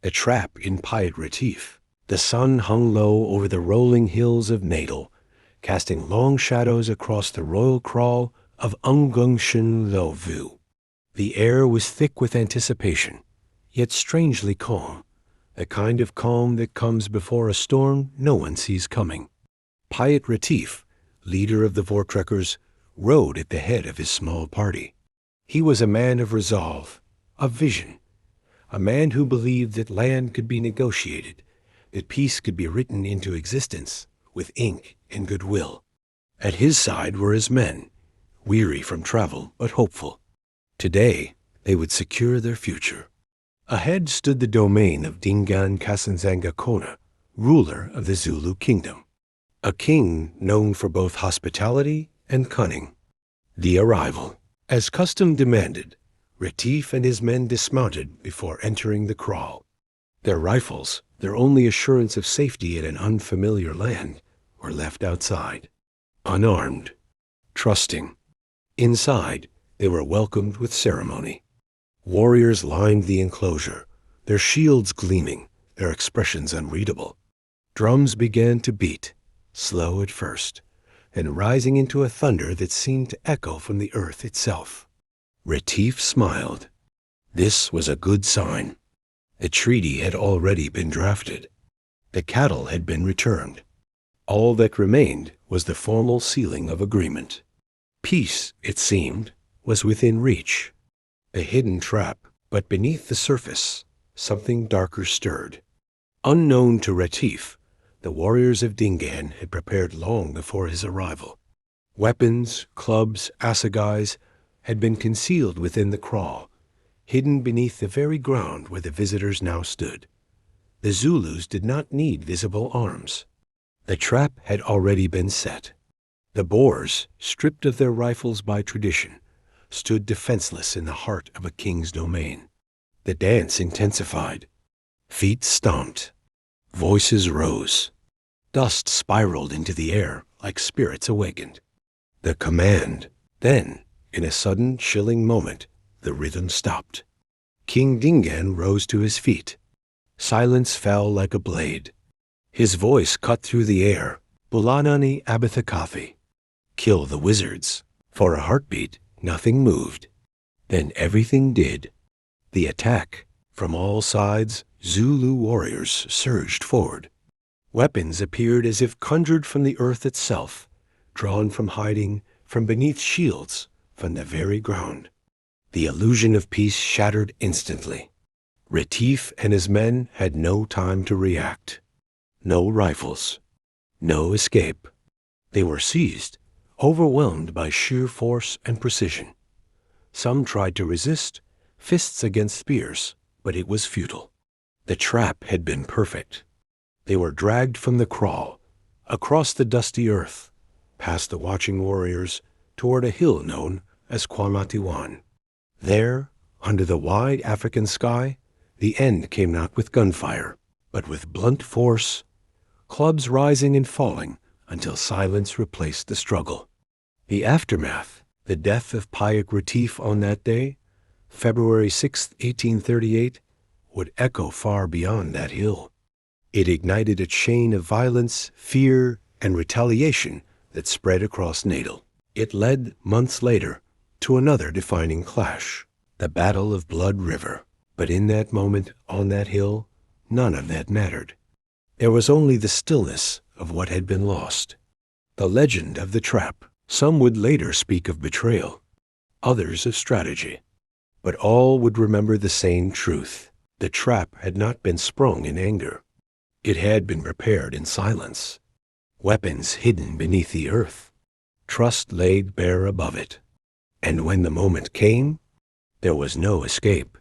A trap in Piet Retief. The sun hung low over the rolling hills of Nadel, casting long shadows across the royal kraal of Ungungshen Lovu. The air was thick with anticipation, yet strangely calm, a kind of calm that comes before a storm no one sees coming. Piet Retief, leader of the Voortrekkers, rode at the head of his small party. He was a man of resolve, of vision, a man who believed that land could be negotiated, that peace could be written into existence with ink and goodwill. At his side were his men, weary from travel but hopeful. Today they would secure their future. Ahead stood the domain of Dingaan Kasanzanga Kona, ruler of the Zulu kingdom, a king known for both hospitality and cunning. The arrival. As custom demanded, Retief and his men dismounted before entering the kraal. Their rifles, their only assurance of safety in an unfamiliar land, were left outside. Unarmed, trusting. Inside, they were welcomed with ceremony. Warriors lined the enclosure, their shields gleaming, their expressions unreadable. Drums began to beat, slow at first, and rising into a thunder that seemed to echo from the earth itself. Retief smiled. This was a good sign. A treaty had already been drafted. The cattle had been returned. All that remained was the formal sealing of agreement. Peace, it seemed, was within reach. A hidden trap, but beneath the surface, something darker stirred. Unknown to Retief, the warriors of Dingaan had prepared long before his arrival. Weapons, clubs, assegais had been concealed within the kraal, hidden beneath the very ground where the visitors now stood. The Zulus did not need visible arms. The trap had already been set. The Boers, stripped of their rifles by tradition, stood defenseless in the heart of a king's domain. The dance intensified. Feet stomped. Voices rose. Dust spiraled into the air like spirits awakened. The command. Then, in a sudden, chilling moment, the rhythm stopped. King Dingaan rose to his feet. Silence fell like a blade. His voice cut through the air. Bulanani Abithakathi. Kill the wizards. For a heartbeat, nothing moved. Then everything did. The attack. From all sides, Zulu warriors surged forward. Weapons appeared as if conjured from the earth itself, drawn from hiding, from beneath shields, from the very ground. The illusion of peace shattered instantly. Retief and his men had no time to react. No rifles. No escape. They were seized, overwhelmed by sheer force and precision. Some tried to resist, fists against spears, but it was futile. The trap had been perfect. They were dragged from the kraal, across the dusty earth, past the watching warriors, toward a hill known as Kwamatiwan. There, under the wide African sky, the end came not with gunfire, but with blunt force, clubs rising and falling until silence replaced the struggle. The aftermath, the death of Piet Retief on that day, February 6, 1838, would echo far beyond that hill. It ignited a chain of violence, fear, and retaliation that spread across Nadel. It led, months later, to another defining clash, the Battle of Blood River. But in that moment, on that hill, none of that mattered. There was only the stillness of what had been lost. The legend of the trap. Some would later speak of betrayal, others of strategy. But all would remember the same truth. The trap had not been sprung in anger. It had been prepared in silence. Weapons hidden beneath the earth. Trust laid bare above it. And when the moment came, there was no escape.